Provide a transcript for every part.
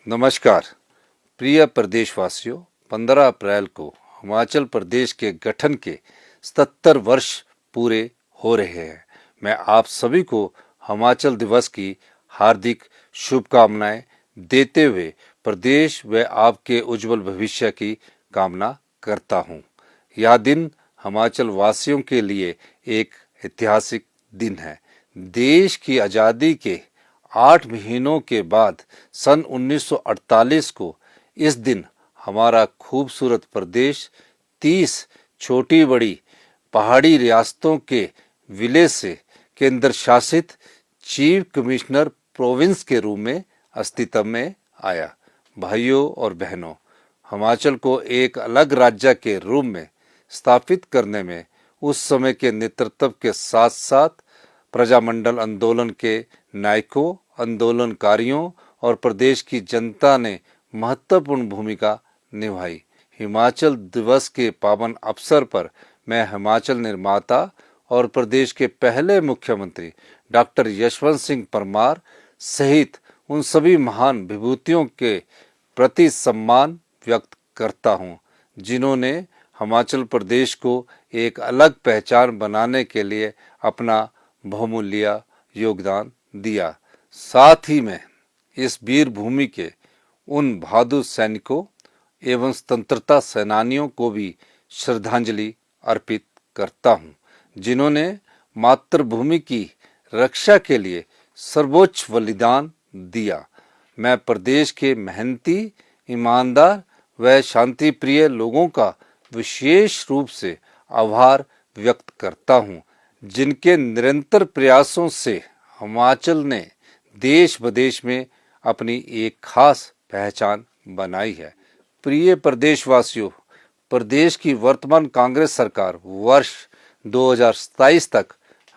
नमस्कार प्रिय प्रदेशवासियों। 15 अप्रैल को हिमाचल प्रदेश के गठन के 77 वर्ष पूरे हो रहे हैं। मैं आप सभी को हिमाचल दिवस की हार्दिक शुभकामनाएं देते हुए प्रदेश व आपके उज्जवल भविष्य की कामना करता हूं। यह दिन हिमाचल वासियों के लिए एक ऐतिहासिक दिन है। देश की आज़ादी के 8 महीनों के बाद सन 1948 को इस दिन हमारा खूबसूरत प्रदेश 30 छोटी बड़ी पहाड़ी रियासतों के विलय से केंद्र शासित चीफ कमिश्नर प्रोविंस के रूप में अस्तित्व में आया। भाइयों और बहनों, हिमाचल को एक अलग राज्य के रूप में स्थापित करने में उस समय के नेतृत्व के साथ साथ प्रजामंडल आंदोलन के नायकों, आंदोलनकारियों और प्रदेश की जनता ने महत्वपूर्ण भूमिका निभाई। हिमाचल दिवस के पावन अवसर पर मैं हिमाचल निर्माता और प्रदेश के पहले मुख्यमंत्री डॉक्टर यशवंत सिंह परमार सहित उन सभी महान विभूतियों के प्रति सम्मान व्यक्त करता हूं, जिन्होंने हिमाचल प्रदेश को एक अलग पहचान बनाने के लिए अपना बहुमूल्य योगदान दिया। साथ ही मैं इस वीर भूमि के उन बहादुर सैनिकों एवं स्वतंत्रता सेनानियों को भी श्रद्धांजलि अर्पित करता हूं, जिन्होंने मातृभूमि की रक्षा के लिए सर्वोच्च बलिदान दिया। मैं प्रदेश के मेहनती, ईमानदार व शांति प्रिय लोगों का विशेष रूप से आभार व्यक्त करता हूं, जिनके निरंतर प्रयासों से हिमाचल ने देश विदेश में अपनी एक खास पहचान बनाई है। प्रिय प्रदेशवासियों, प्रदेश की वर्तमान कांग्रेस सरकार वर्ष 2027 तक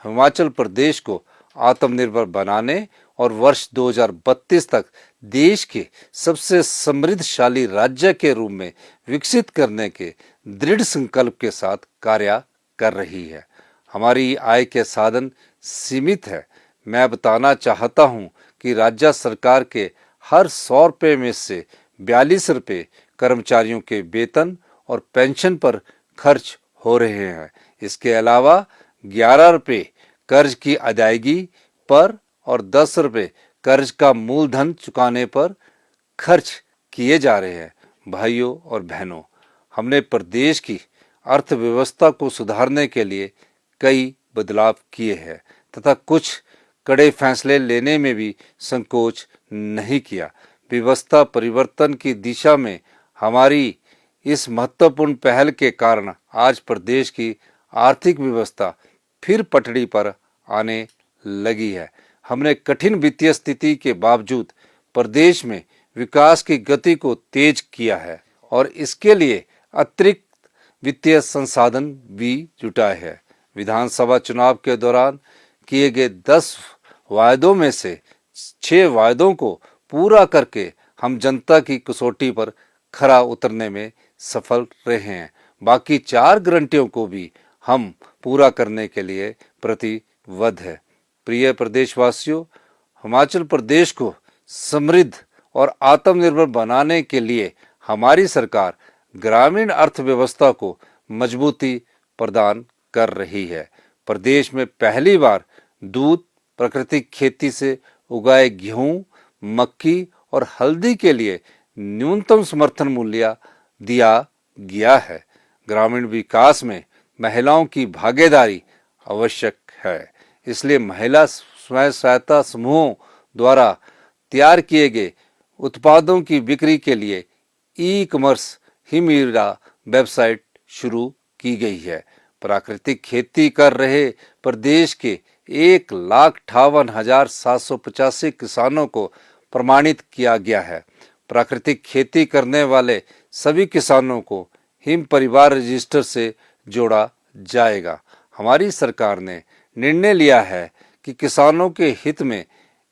हिमाचल प्रदेश को आत्मनिर्भर बनाने और वर्ष 2032 तक देश के सबसे समृद्धशाली राज्य के रूप में विकसित करने के दृढ़ संकल्प के साथ कार्य कर रही है। हमारी आय के साधन सीमित है। मैं बताना चाहता हूं कि राज्य सरकार के हर 100 रुपये में से 42 रुपये कर्मचारियों के वेतन और पेंशन पर खर्च हो रहे हैं। इसके अलावा 11 रुपये कर्ज की अदायगी पर और 10 रुपये कर्ज का मूलधन चुकाने पर खर्च किए जा रहे हैं। भाइयों और बहनों, हमने प्रदेश की अर्थव्यवस्था को सुधारने के लिए कई बदलाव किए हैं तथा कुछ कड़े फैसले लेने में भी संकोच नहीं किया। व्यवस्था परिवर्तन की दिशा में हमारी इस महत्वपूर्ण पहल के कारण आज प्रदेश की आर्थिक व्यवस्था फिर पटड़ी पर आने लगी है। हमने कठिन वित्तीय स्थिति के बावजूद प्रदेश में विकास की गति को तेज किया है और इसके लिए अतिरिक्त वित्तीय संसाधन भी जुटाए हैं। विधानसभा चुनाव के दौरान किए गए 10 वायदों में से 6 वायदों को पूरा करके हम जनता की कसौटी पर खरा उतरने में सफल रहे हैं। बाकी 4 गारंटियों को भी हम पूरा करने के लिए प्रतिबद्ध है। प्रिय प्रदेशवासियों, हिमाचल प्रदेश को समृद्ध और आत्मनिर्भर बनाने के लिए हमारी सरकार ग्रामीण अर्थव्यवस्था को मजबूती प्रदान कर रही है। प्रदेश में पहली बार दूध, प्राकृतिक खेती से उगाए गेहूं, मक्की और हल्दी के लिए न्यूनतम समर्थन मूल्य दिया गया है। ग्रामीण विकास में महिलाओं की भागीदारी आवश्यक है, इसलिए महिला स्वयं सहायता समूहों द्वारा तैयार किए गए उत्पादों की बिक्री के लिए ई-कॉमर्स हिमीरा वेबसाइट शुरू की गई है। प्राकृतिक खेती कर रहे प्रदेश के 1,58,785 किसानों को प्रमाणित किया गया है। प्राकृतिक खेती करने वाले सभी किसानों को हिम परिवार रजिस्टर से जोड़ा जाएगा। हमारी सरकार ने निर्णय लिया है कि किसानों के हित में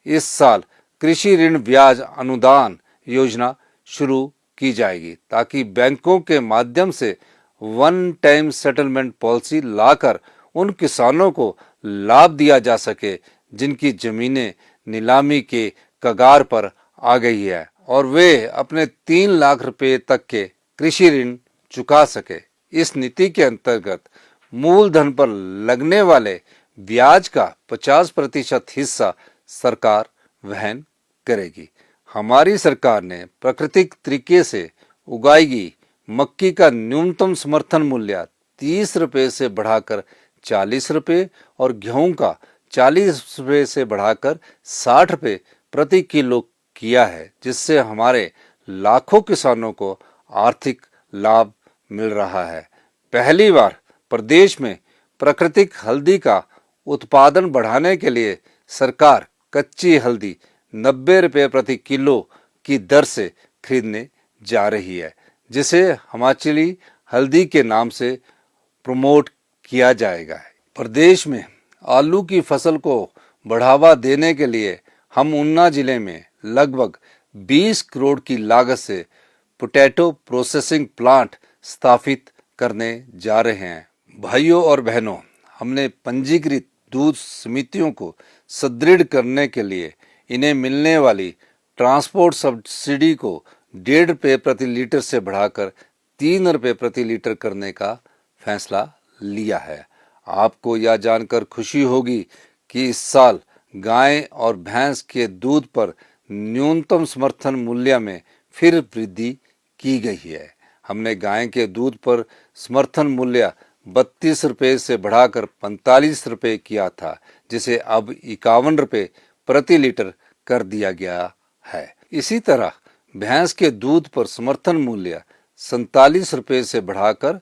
इस साल कृषि ऋण ब्याज अनुदान योजना शुरू की जाएगी, ताकि बैंकों के माध्यम से वन टाइम सेटलमेंट पॉलिसी लाकर उन किसानों को लाभ दिया जा सके जिनकी जमीनें नीलामी के कगार पर आ गई है। और वे अपने 3 लाख रुपए तक के कृषि ऋण चुका सके। इस नीति के अंतर्गत मूलधन पर लगने वाले ब्याज का 50% हिस्सा सरकार वहन करेगी। हमारी सरकार ने प्राकृतिक तरीके से उगाई गई मक्की का न्यूनतम समर्थन मूल्य 30 रुपए से बढ़ाकर 40 रुपए और गेहूं का 40 रुपए से बढ़ाकर 60 रुपए प्रति किलो किया है, जिससे हमारे लाखों किसानों को आर्थिक लाभ मिल रहा है। पहली बार प्रदेश में प्राकृतिक हल्दी का उत्पादन बढ़ाने के लिए सरकार कच्ची हल्दी 90 रुपए प्रति किलो की दर से खरीदने जा रही है, जिसे हिमाचली हल्दी के नाम से प्रमोट किया जाएगा। प्रदेश में आलू की फसल को बढ़ावा देने के लिए हम ऊना जिले में लगभग 20 करोड़ की लागत से पोटैटो प्रोसेसिंग प्लांट स्थापित करने जा रहे हैं। भाइयों और बहनों, हमने पंजीकृत दूध समितियों को सुदृढ़ करने के लिए इन्हें मिलने वाली ट्रांसपोर्ट सब्सिडी को 1.5 रुपए प्रति लीटर से बढ़ाकर 3 रुपए प्रति लीटर करने का फैसला लिया है। आपको यह जानकर खुशी होगी कि इस साल गाय और भैंस के दूध पर न्यूनतम समर्थन मूल्य में फिर वृद्धि की गई है। हमने गाय के दूध पर समर्थन मूल्य 32 रुपए से बढ़ाकर 45 रुपए किया था, जिसे अब 51 रुपए प्रति लीटर कर दिया गया है। इसी तरह भैंस के दूध पर समर्थन मूल्य 47 रुपए से बढ़ाकर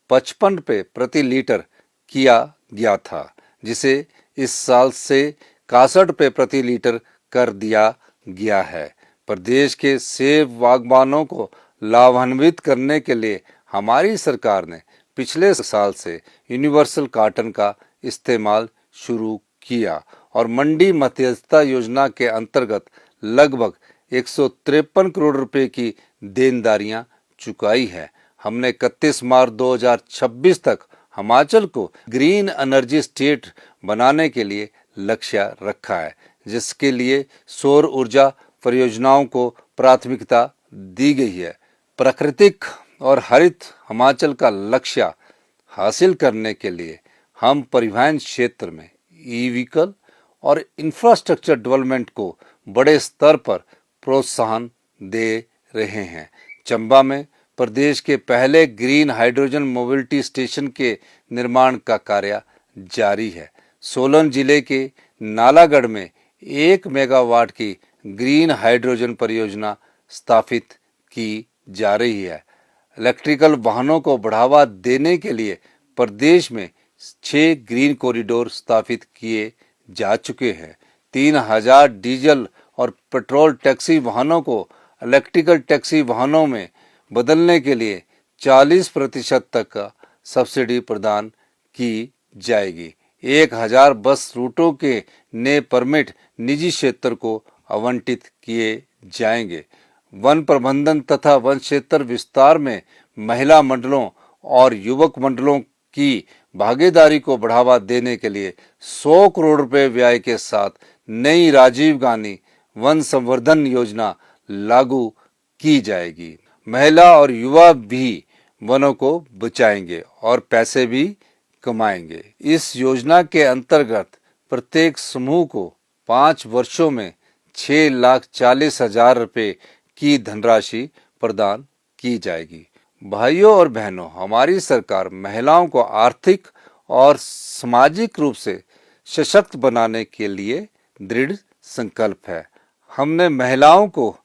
55 रुपए प्रति लीटर किया गया था, जिसे इस साल से 61 रुपए प्रति लीटर कर दिया गया है। प्रदेश के सेब बागबानों को लाभान्वित करने के लिए हमारी सरकार ने पिछले साल से यूनिवर्सल कार्टन का इस्तेमाल शुरू किया और मंडी मध्यस्थता योजना के अंतर्गत लगभग 153 करोड़ रुपए की देनदारियां चुकाई है। हमने 31 मार्च 2026 तक हिमाचल को ग्रीन एनर्जी स्टेट बनाने के लिए लक्ष्य रखा है, जिसके लिए सौर ऊर्जा परियोजनाओं को प्राथमिकता दी गई है। प्राकृतिक और हरित हिमाचल का लक्ष्य हासिल करने के लिए हम परिवहन क्षेत्र में ई व्हीकल और इंफ्रास्ट्रक्चर डेवलपमेंट को बड़े स्तर पर प्रोत्साहन दे रहे हैं। चंबा में प्रदेश के पहले ग्रीन हाइड्रोजन मोबिलिटी स्टेशन के निर्माण का कार्य जारी है। सोलन जिले के नालागढ़ में 1 मेगावाट की ग्रीन हाइड्रोजन परियोजना स्थापित की जा रही है। इलेक्ट्रिकल वाहनों को बढ़ावा देने के लिए प्रदेश में 6 ग्रीन कॉरिडोर स्थापित किए जा चुके हैं। 3000 डीजल और पेट्रोल टैक्सी वाहनों को इलेक्ट्रिकल टैक्सी वाहनों में बदलने के लिए 40% तक का सब्सिडी प्रदान की जाएगी। 1000 बस रूटों के नए परमिट निजी क्षेत्र को आवंटित किए जाएंगे। वन प्रबंधन तथा वन क्षेत्र विस्तार में महिला मंडलों और युवक मंडलों की भागीदारी को बढ़ावा देने के लिए 100 करोड़ रुपए व्यय के साथ नई राजीव गांधी वन संवर्धन योजना लागू की जाएगी। महिला और युवा भी वनों को बचाएंगे और पैसे भी कमाएंगे। इस योजना के अंतर्गत प्रत्येक समूह को 5 वर्षों में 6,40,000 रुपए की धनराशि प्रदान की जाएगी। भाइयों और बहनों, हमारी सरकार महिलाओं को आर्थिक और सामाजिक रूप से सशक्त बनाने के लिए दृढ़ संकल्प है। हमने महिलाओं को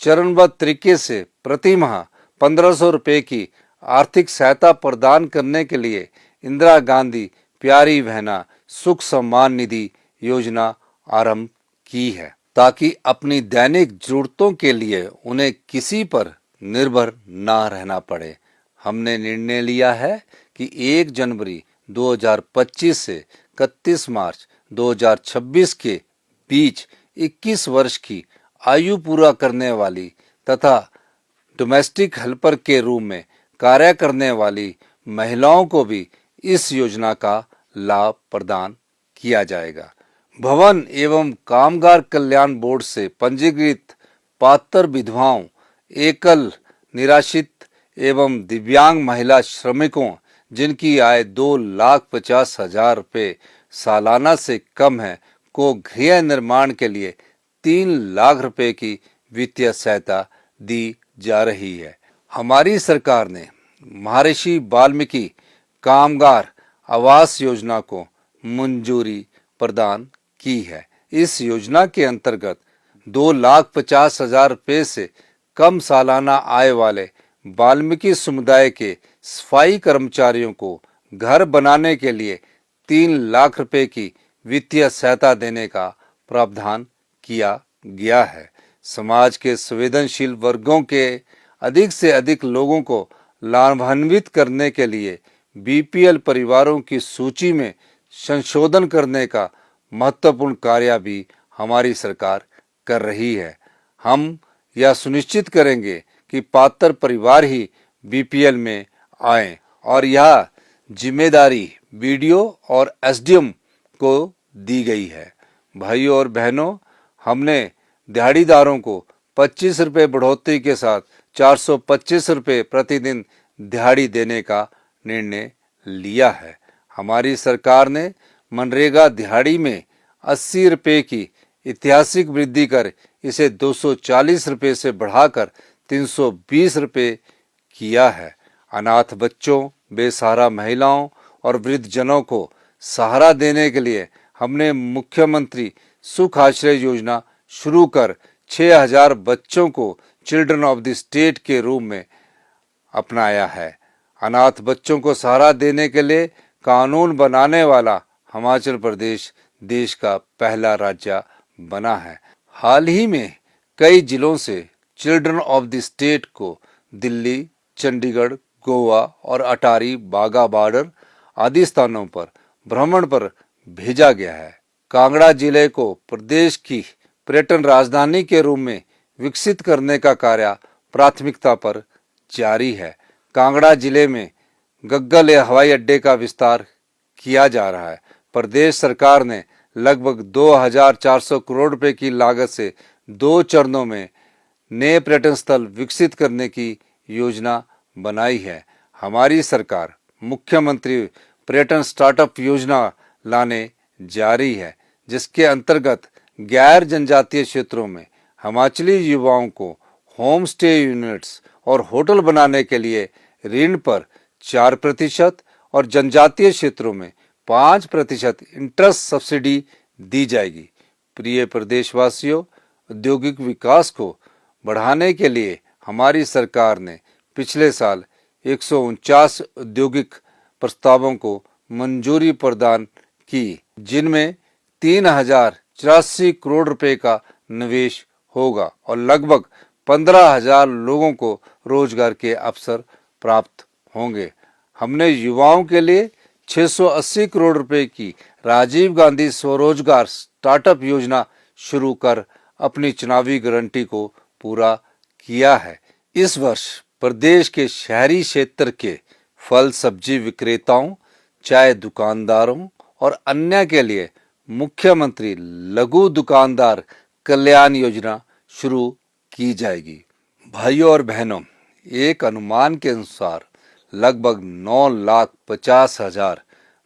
चरणबद्ध तरीके से प्रति माह 1500 रुपए की आर्थिक सहायता प्रदान करने के लिए इंदिरा गांधी प्यारी बहना सुख सम्मान निधि योजना आरंभ की है, ताकि अपनी दैनिक जरूरतों के लिए उन्हें किसी पर निर्भर ना रहना पड़े। हमने निर्णय लिया है कि 1 जनवरी 2025 से 31 मार्च 2026 के बीच 21 वर्ष की आयु पूरा करने वाली तथा डोमेस्टिक हेल्पर के रूप में कार्य करने वाली महिलाओं को भी इस योजना का लाभ प्रदान किया जाएगा। भवन एवं कामगार कल्याण बोर्ड से पंजीकृत पात्र विधवाओं, एकल निराश्रित एवं दिव्यांग महिला श्रमिकों जिनकी आय 2,50,000 रुपये सालाना से कम है को गृह निर्माण के लिए 3 लाख रुपए की वित्तीय सहायता दी जा रही है। हमारी सरकार ने महर्षि वाल्मीकि कामगार आवास योजना को मंजूरी प्रदान की है। इस योजना के अंतर्गत 2,50,000 रुपये से कम सालाना आय वाले वाल्मीकि समुदाय के सफाई कर्मचारियों को घर बनाने के लिए 3 लाख रुपए की वित्तीय सहायता देने का प्रावधान किया गया है। समाज के संवेदनशील वर्गों के अधिक से अधिक लोगों को लाभान्वित करने के लिए बीपीएल परिवारों की सूची में संशोधन करने का महत्वपूर्ण कार्य भी हमारी सरकार कर रही है। हम यह सुनिश्चित करेंगे कि पात्र परिवार ही बीपीएल में आए और यह जिम्मेदारी बीडीओ और एसडीएम को दी गई है। भाइयों और बहनों, हमने दिहाड़ीदारों को 25 रुपये बढ़ोतरी के साथ 425 रुपये प्रतिदिन दिहाड़ी देने का निर्णय लिया है। हमारी सरकार ने मनरेगा दिहाड़ी में 80 रुपये की ऐतिहासिक वृद्धि कर इसे 240 रुपये से बढ़ाकर 320 रुपये किया है। अनाथ बच्चों, बेसहारा महिलाओं और वृद्धजनों को सहारा देने के लिए हमने मुख्यमंत्री सुख आश्रय योजना शुरू कर 6,000 बच्चों को चिल्ड्रन ऑफ द स्टेट के रूप में अपनाया है। अनाथ बच्चों को सहारा देने के लिए कानून बनाने वाला हिमाचल प्रदेश देश का पहला राज्य बना है। हाल ही में कई जिलों से चिल्ड्रन ऑफ द स्टेट को दिल्ली, चंडीगढ़, गोवा और अटारी बागा बॉर्डर आदि स्थानों पर भ्रमण पर भेजा गया है। कांगड़ा जिले को प्रदेश की पर्यटन राजधानी के रूप में विकसित करने का कार्य प्राथमिकता पर जारी है। कांगड़ा जिले में गग्गल हवाई अड्डे का विस्तार किया जा रहा है। प्रदेश सरकार ने लगभग 2,400 करोड़ रुपए की लागत से 2 चरणों में नए पर्यटन स्थल विकसित करने की योजना बनाई है। हमारी सरकार मुख्यमंत्री पर्यटन स्टार्टअप योजना लाने जा रही है, जिसके अंतर्गत गैर जनजातीय क्षेत्रों में हिमाचली युवाओं को होम स्टे यूनिट्स और होटल बनाने के लिए ऋण पर 4% और जनजातीय क्षेत्रों में 5% इंटरेस्ट सब्सिडी दी जाएगी। प्रिय प्रदेशवासियों, औद्योगिक विकास को बढ़ाने के लिए हमारी सरकार ने पिछले साल 149 औद्योगिक प्रस्तावों को मंजूरी प्रदान की, जिनमें 3,084 करोड़ रुपए का निवेश होगा और लगभग 15,000 लोगों को रोजगार के अवसर प्राप्त होंगे। हमने युवाओं के लिए 680 करोड़ रुपए की राजीव गांधी स्वरोजगार स्टार्टअप योजना शुरू कर अपनी चुनावी गारंटी को पूरा किया है। इस वर्ष प्रदेश के शहरी क्षेत्र के फल सब्जी विक्रेताओं, चाय दुकानदारों और अन्य के लिए मुख्यमंत्री लघु दुकानदार कल्याण योजना शुरू की जाएगी। भाइयों और बहनों, एक अनुमान के अनुसार लगभग 9,50,000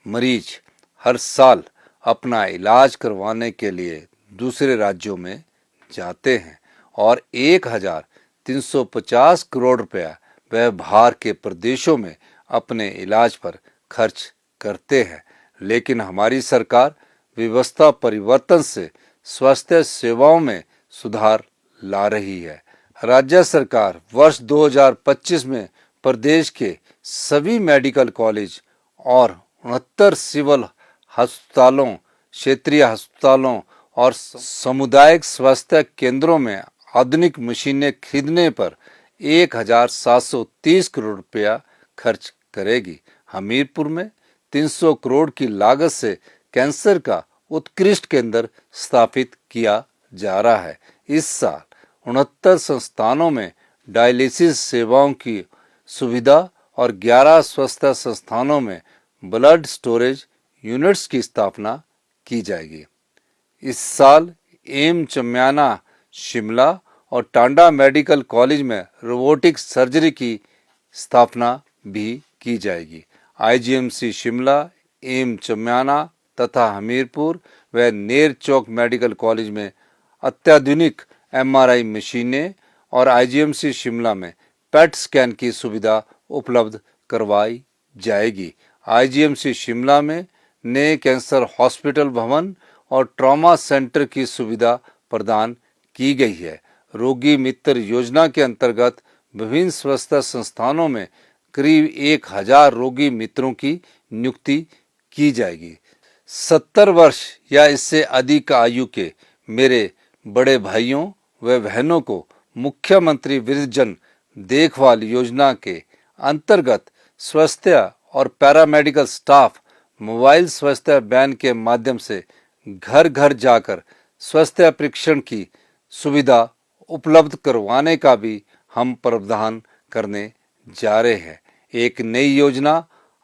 मरीज हर साल अपना इलाज करवाने के लिए दूसरे राज्यों में जाते हैं और 1,350 करोड़ रुपया वह बाहर के प्रदेशों में अपने इलाज पर खर्च करते हैं। लेकिन हमारी सरकार व्यवस्था परिवर्तन से स्वास्थ्य सेवाओं में सुधार ला रही है। राज्य सरकार वर्ष 2025 में प्रदेश के सभी मेडिकल कॉलेज और 69 सिविल अस्पतालों, क्षेत्रीय अस्पतालों और सामुदायिक स्वास्थ्य केंद्रों में आधुनिक मशीनें खरीदने पर 1,730 करोड़ रुपया खर्च करेगी। हमीरपुर में 300 करोड़ की लागत से कैंसर का उत्कृष्ट केंद्र स्थापित किया जा रहा है। इस साल 69 संस्थानों में डायलिसिस सेवाओं की सुविधा और 11 स्वास्थ्य संस्थानों में ब्लड स्टोरेज यूनिट्स की स्थापना की जाएगी। इस साल एम चम्याना शिमला और टांडा मेडिकल कॉलेज में रोबोटिक सर्जरी की स्थापना भी की जाएगी। आईजीएमसी शिमला, एम चम्याना तथा हमीरपुर व नेर चौक मेडिकल कॉलेज में अत्याधुनिक एमआरआई मशीनें और आईजीएमसी शिमला में पेट स्कैन की सुविधा उपलब्ध करवाई जाएगी। आईजीएमसी शिमला में नए कैंसर हॉस्पिटल भवन और ट्रॉमा सेंटर की सुविधा प्रदान की गई है। रोगी मित्र योजना के अंतर्गत विभिन्न स्वास्थ्य संस्थानों में करीब 1000 रोगी मित्रों की नियुक्ति की जाएगी। 70 वर्ष या इससे अधिक आयु के मेरे बड़े भाइयों व बहनों को मुख्यमंत्री वृद्धजन देखभाल योजना के अंतर्गत स्वास्थ्य और पैरामेडिकल स्टाफ मोबाइल स्वास्थ्य वैन के माध्यम से घर घर जाकर स्वास्थ्य परीक्षण की सुविधा उपलब्ध करवाने का भी हम प्रावधान करने जा रहे हैं। एक नई योजना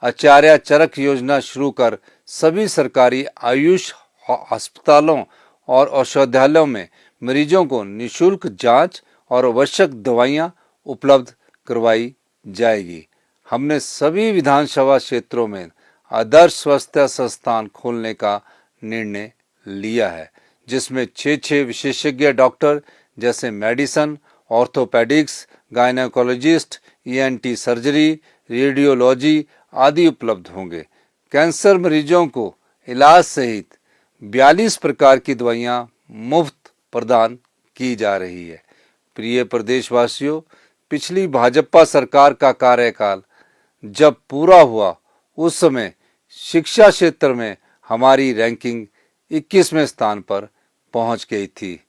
आचार्य चरक योजना शुरू कर सभी सरकारी आयुष अस्पतालों और औषधालयों में मरीजों को निःशुल्क जांच और आवश्यक दवाइयां उपलब्ध करवाई जाएगी। हमने सभी विधानसभा क्षेत्रों में आदर्श स्वास्थ्य संस्थान खोलने का निर्णय लिया है, जिसमें 6 विशेषज्ञ डॉक्टर जैसे medicine, orthopaedics, gynaecologist, ENT surgery, radiology आदि उपलब्ध होंगे। कैंसर मरीजों को इलाज सहित 42 प्रकार की दवाइयां मुफ्त प्रदान की जा रही है। प्रिय प्रदेशवासियों, पिछली भाजपा सरकार का कार्यकाल जब पूरा हुआ उस समय शिक्षा क्षेत्र में हमारी रैंकिंग 21वें स्थान पर पहुंच गई थी।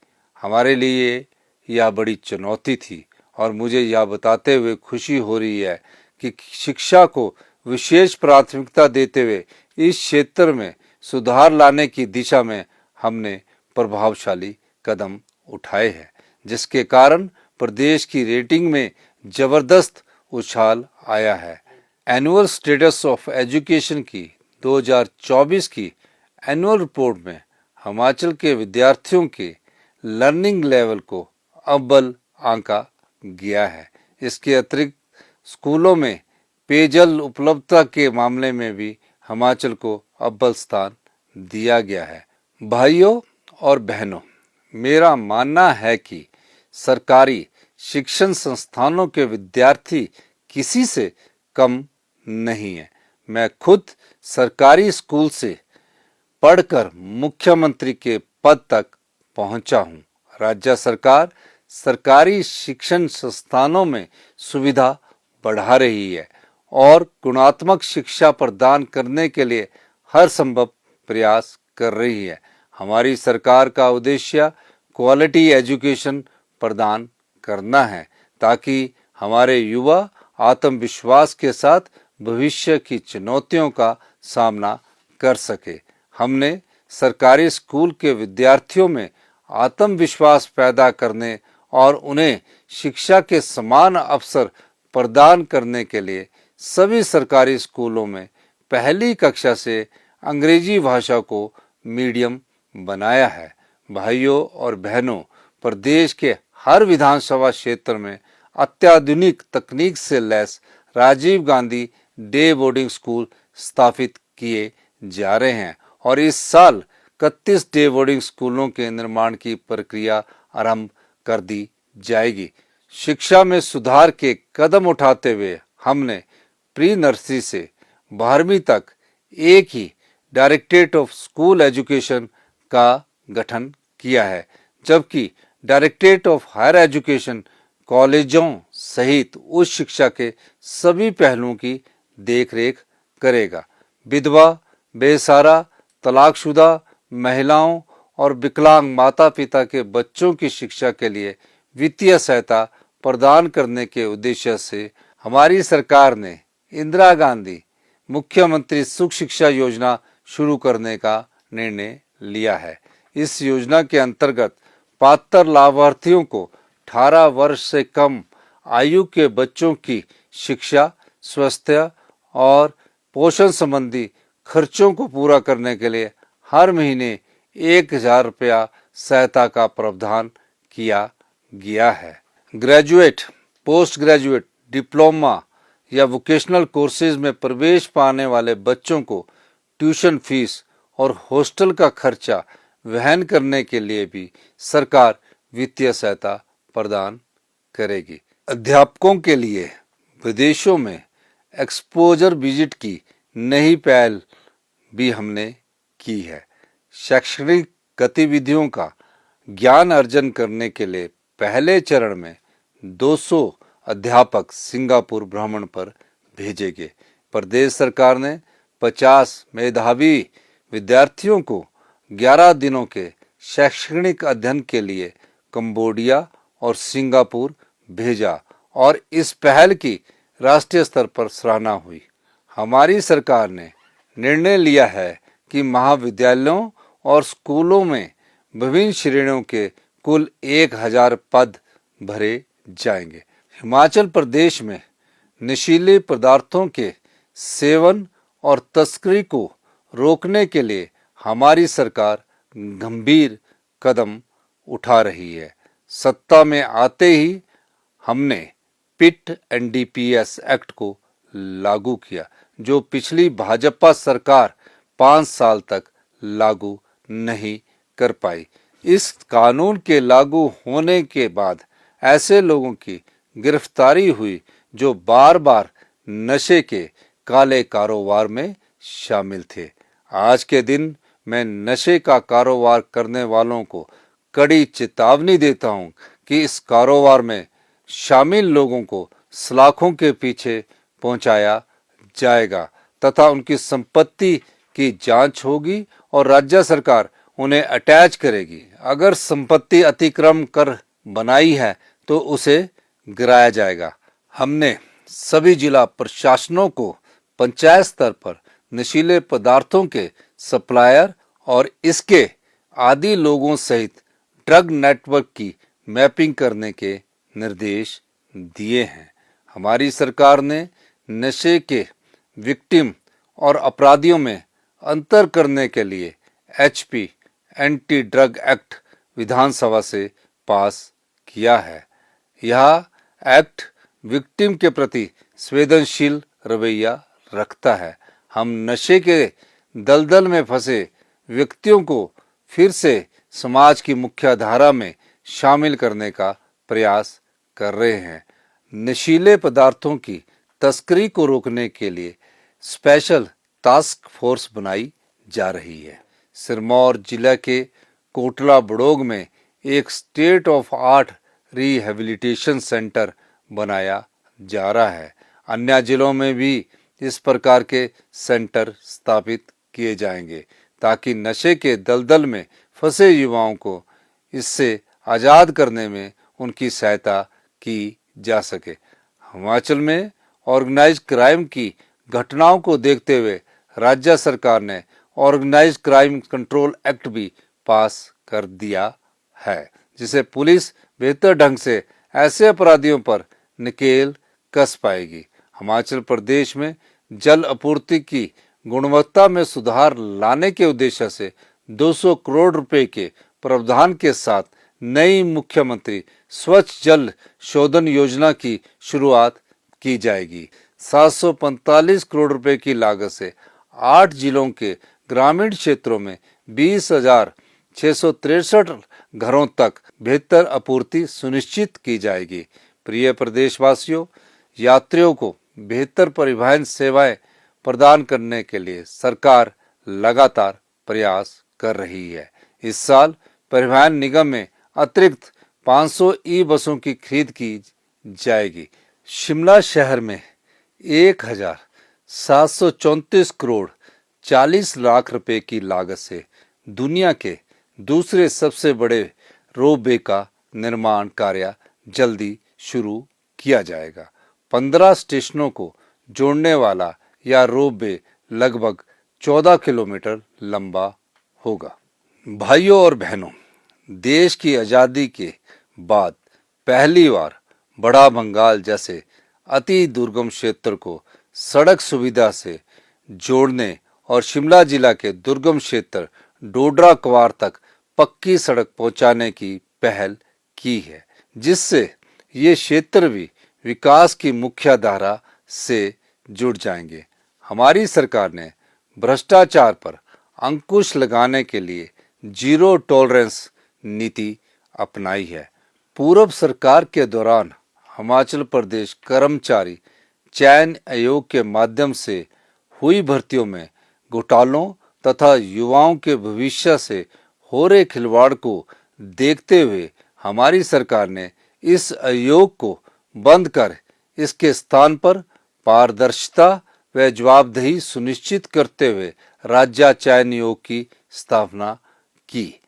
हमारे लिए यह बड़ी चुनौती थी और मुझे यह बताते हुए खुशी हो रही है कि शिक्षा को विशेष प्राथमिकता देते हुए इस क्षेत्र में सुधार लाने की दिशा में हमने प्रभावशाली कदम उठाए हैं, जिसके कारण प्रदेश की रेटिंग में जबरदस्त उछाल आया है। एनुअल स्टेटस ऑफ एजुकेशन की 2024 की एनुअल रिपोर्ट में हिमाचल के विद्यार्थियों के लर्निंग लेवल को अव्वल आंका गया है। इसके अतिरिक्त स्कूलों में पेयजल उपलब्धता के मामले में भी हिमाचल को अव्वल स्थान दिया गया है। भाइयों और बहनों, मेरा मानना है कि सरकारी शिक्षण संस्थानों के विद्यार्थी किसी से कम नहीं है। मैं खुद सरकारी स्कूल से पढ़कर मुख्यमंत्री के पद तक पहुंचा हूं। राज्य सरकार सरकारी शिक्षण संस्थानों में सुविधा बढ़ा रही है और गुणात्मक शिक्षा प्रदान करने के लिए हर संभव प्रयास कर रही है। हमारी सरकार का उद्देश्य क्वालिटी एजुकेशन प्रदान करना है ताकि हमारे युवा आत्मविश्वास के साथ भविष्य की चुनौतियों का सामना कर सके। हमने सरकारी स्कूल के विद्यार्थियों में आत्मविश्वास पैदा करने और उन्हें शिक्षा के समान अवसर प्रदान करने के लिए सभी सरकारी स्कूलों में पहली कक्षा से अंग्रेजी भाषा को मीडियम बनाया है। भाइयों और बहनों, प्रदेश के हर विधानसभा क्षेत्र में अत्याधुनिक तकनीक से लैस Rajiv Gandhi day boarding school स्थापित किए जा रहे हैं और इस साल 31 डे बोर्डिंग स्कूलों के निर्माण की प्रक्रिया आरंभ कर दी जाएगी। शिक्षा में सुधार के कदम उठाते हुए हमने प्री नर्सरी से 12वीं तक एक ही डायरेक्टरेट ऑफ स्कूल एजुकेशन का गठन किया है, जबकि डायरेक्टरेट ऑफ हायर एजुकेशन कॉलेजों सहित उच्च शिक्षा के सभी पहलुओं की देखरेख करेगा। विधवा, बेसहारा, तलाकशुदा महिलाओं और विकलांग माता पिता के बच्चों की शिक्षा के लिए वित्तीय सहायता प्रदान करने के उद्देश्य से हमारी सरकार ने इंदिरा गांधी मुख्यमंत्री सुख शिक्षा योजना शुरू करने का निर्णय लिया है। इस योजना के अंतर्गत पात्र लाभार्थियों को 18 वर्ष से कम आयु के बच्चों की शिक्षा, स्वास्थ्य और पोषण संबंधी खर्चों को पूरा करने के लिए हर महीने 1000 रुपया सहायता का प्रावधान किया गया है। ग्रेजुएट, पोस्ट ग्रेजुएट, डिप्लोमा या वोकेशनल कोर्सेज में प्रवेश पाने वाले बच्चों को ट्यूशन फीस और हॉस्टल का खर्चा वहन करने के लिए भी सरकार वित्तीय सहायता प्रदान करेगी। अध्यापकों के लिए विदेशों में एक्सपोजर विजिट की नई पहल भी हमने की है। शैक्षणिक गतिविधियों का ज्ञान अर्जन करने के लिए पहले चरण में 200 अध्यापक सिंगापुर भ्रमण पर भेजे गए। प्रदेश सरकार ने 50 मेधावी विद्यार्थियों को 11 दिनों के शैक्षणिक अध्ययन के लिए कंबोडिया और सिंगापुर भेजा और इस पहल की राष्ट्रीय स्तर पर सराहना हुई। हमारी सरकार ने निर्णय लिया है कि महाविद्यालयों और स्कूलों में विभिन्न श्रेणियों के कुल 1000 पद भरे जाएंगे। हिमाचल प्रदेश में नशीले पदार्थों के सेवन और तस्करी को रोकने के लिए हमारी सरकार गंभीर कदम उठा रही है। सत्ता में आते ही हमने पिट एनडीपीएस एक्ट को लागू किया, जो पिछली भाजपा सरकार 5 साल तक लागू नहीं कर पाई। इस कानून के लागू होने के बाद ऐसे लोगों की गिरफ्तारी हुई जो बार बार नशे के काले कारोबार में शामिल थे। आज के दिन मैं नशे का कारोबार करने वालों को कड़ी चेतावनी देता हूं कि इस कारोबार में शामिल लोगों को सलाखों के पीछे पहुंचाया जाएगा तथा उनकी संपत्ति की जांच होगी और राज्य सरकार उन्हें अटैच करेगी। अगर संपत्ति अतिक्रमण कर बनाई है तो उसे गिराया जाएगा। हमने सभी जिला प्रशासनों को पंचायत स्तर पर नशीले पदार्थों के सप्लायर और इसके आदी लोगों सहित ड्रग नेटवर्क की मैपिंग करने के निर्देश दिए हैं। हमारी सरकार ने नशे के विक्टिम और अपराधियों में अंतर करने के लिए एचपी एंटी ड्रग एक्ट विधानसभा से पास किया है। यह एक्ट विक्टिम के प्रति संवेदनशील रवैया रखता है। हम नशे के दलदल में फंसे व्यक्तियों को फिर से समाज की मुख्य धारा में शामिल करने का प्रयास कर रहे हैं। नशीले पदार्थों की तस्करी को रोकने के लिए स्पेशल टास्क फोर्स बनाई जा रही है। सिरमौर जिला के कोटला बड़ोग में एक state of art rehabilitation centre बनाया जा रहा है। अन्य जिलों में भी इस प्रकार के सेंटर स्थापित किए जाएंगे ताकि नशे के दलदल में फंसे युवाओं को इससे आज़ाद करने में उनकी सहायता की जा सके। हिमाचल में ऑर्गेनाइज्ड क्राइम की घटनाओं को देखते हुए राज्य सरकार ने ऑर्गेनाइज्ड क्राइम कंट्रोल एक्ट भी पास कर दिया है, जिसे पुलिस बेहतर ढंग से ऐसे अपराधियों पर नकेल कस पाएगी। हिमाचल प्रदेश में जल आपूर्ति की गुणवत्ता में सुधार लाने के उद्देश्य से 200 करोड़ रुपए के प्रावधान के साथ नई मुख्यमंत्री स्वच्छ जल शोधन योजना की शुरुआत की जाएगी। 745 करोड़ रुपए की लागत से 8 जिलों के ग्रामीण क्षेत्रों में 20,663 घरों तक बेहतर आपूर्ति सुनिश्चित की जाएगी। प्रिय प्रदेशवासियों, यात्रियों को बेहतर परिवहन सेवाएं प्रदान करने के लिए सरकार लगातार प्रयास कर रही है। इस साल परिवहन निगम में अतिरिक्त 500 ई बसों की खरीद की जाएगी। शिमला शहर में 1,734 करोड़ 40 लाख रुपए की लागत से दुनिया के दूसरे सबसे बड़े रोपवे का निर्माण कार्य जल्दी शुरू किया जाएगा। 15 स्टेशनों को जोड़ने वाला यह रोपवे लगभग 14 किलोमीटर लंबा होगा। भाइयों और बहनों, देश की आज़ादी के बाद पहली बार बड़ा बंगाल जैसे अति दुर्गम क्षेत्र को सड़क सुविधा से जोड़ने और शिमला जिला के दुर्गम क्षेत्र डोडरा क्वार तक पक्की सड़क पहुंचाने की पहल की है। जिससे ये क्षेत्र भी विकास की मुख्य धारा से जुड़ जाएंगे। हमारी सरकार ने भ्रष्टाचार पर अंकुश लगाने के लिए जीरो टॉलरेंस नीति अपनाई है। पूर्व सरकार के दौरान हिमाचल प्रदेश कर्मचारी चयन आयोग के माध्यम से हुई भर्तियों में घोटालों तथा युवाओं के भविष्य से हो रहे खिलवाड़ को देखते हुए हमारी सरकार ने इस आयोग को बंद कर इसके स्थान पर पारदर्शिता व जवाबदेही सुनिश्चित करते हुए राज्य चयन आयोग की स्थापना की।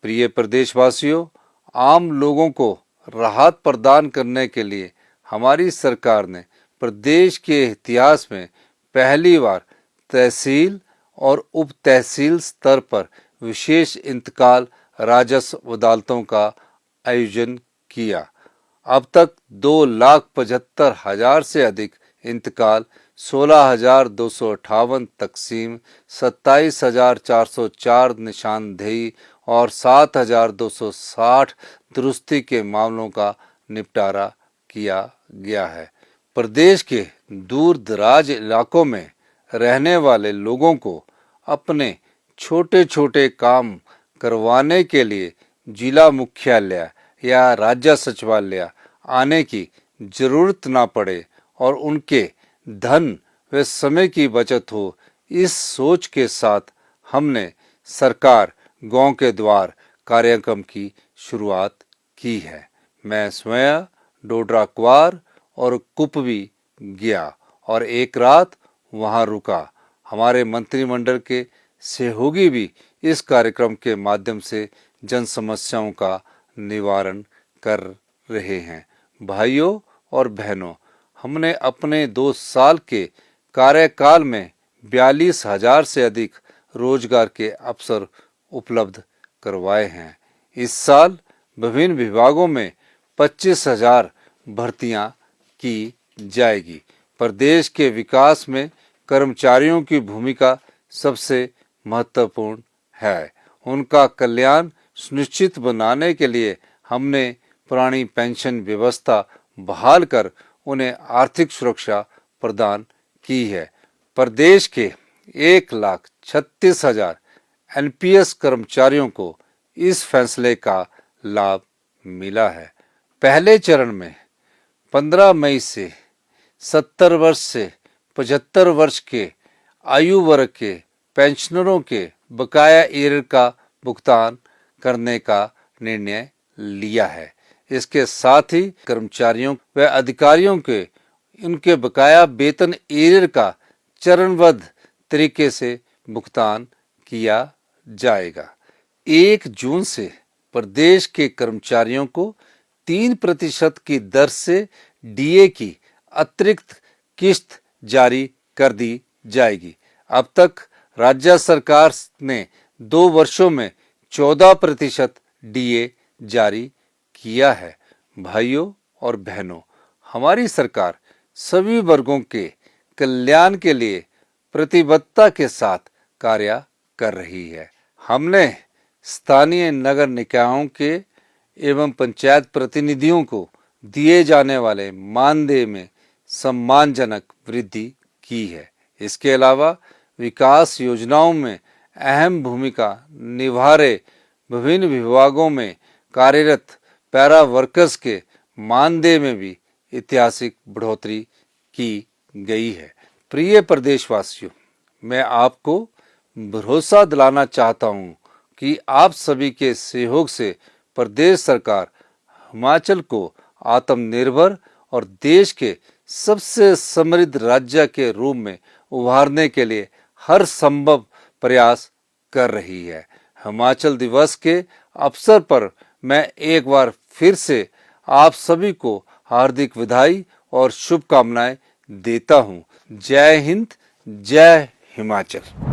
प्रिय प्रदेशवासियों, आम लोगों को राहत प्रदान करने के लिए हमारी सरकार ने प्रदेश के इतिहास में पहली बार तहसील और उप तहसील स्तर पर विशेष इंतकाल राजस्व अदालतों का आयोजन किया। अब तक 2,75,000 से अधिक इंतकाल, 16,258 तकसीम, 27,404 निशानदेही और 7,260 दुरुस्ती के मामलों का निपटारा किया गया है। प्रदेश के दूर दराज इलाकों में रहने वाले लोगों को अपने छोटे छोटे काम करवाने के लिए जिला मुख्यालय या राज्य सचिवालय आने की जरूरत ना पड़े और उनके धन व समय की बचत हो, इस सोच के साथ हमने सरकार गांव के द्वार कार्यक्रम की शुरुआत की है। मैं स्वयं डोडरा क्वार और कुपवी गया और एक रात वहां रुका। हमारे मंत्रिमंडल के सहयोगी भी इस कार्यक्रम के माध्यम से जन समस्याओं का निवारण कर रहे हैं। भाइयों और बहनों, हमने अपने 2 साल के कार्यकाल में 42,000 से अधिक रोजगार के अवसर उपलब्ध करवाए हैं। इस साल विभिन्न विभागों में 25,000 भर्तियां की जाएगी। प्रदेश के विकास में कर्मचारियों की भूमिका सबसे महत्वपूर्ण है। उनका कल्याण सुनिश्चित बनाने के लिए हमने पुरानी पेंशन व्यवस्था बहाल कर उन्हें आर्थिक सुरक्षा प्रदान की है। प्रदेश के 1,36,000 एनपीएस कर्मचारियों को इस फैसले का लाभ मिला है। पहले चरण में 15 मई से 70 वर्ष से 75 वर्ष के आयु वर्ग के पेंशनरों के बकाया एरियर का भुगतान करने का निर्णय लिया है। इसके साथ ही कर्मचारियों व अधिकारियों के उनके बकाया वेतन एरियर का चरणबद्ध तरीके से भुगतान किया जाएगा। 1 जून से प्रदेश के कर्मचारियों को 3% की दर से डीए की अतिरिक्त किस्त जारी कर दी जाएगी। अब तक राज्य सरकार ने 2 वर्षों में 14% डीए जारी किया है। भाइयों और बहनों, हमारी सरकार सभी वर्गों के कल्याण के लिए प्रतिबद्धता के साथ कार्य कर रही है। हमने स्थानीय नगर निकायों के एवं पंचायत प्रतिनिधियों को दिए जाने वाले मानदेय में सम्मानजनक वृद्धि की है। इसके अलावा विकास योजनाओं में अहम भूमिका निभा रहे विभिन्न विभागों में कार्यरत पैरा वर्कर्स के मानदेय में भी ऐतिहासिक बढ़ोतरी की गई है। प्रिय प्रदेशवासियों, मैं आपको भरोसा दिलाना चाहता हूं कि आप सभी के सहयोग से प्रदेश सरकार हिमाचल को आत्मनिर्भर और देश के सबसे समृद्ध राज्य के रूप में उभारने के लिए हर संभव प्रयास कर रही है। हिमाचल दिवस के अवसर पर मैं एक बार फिर से आप सभी को हार्दिक बधाई और शुभकामनाएं देता हूं। जय हिंद, जय हिमाचल।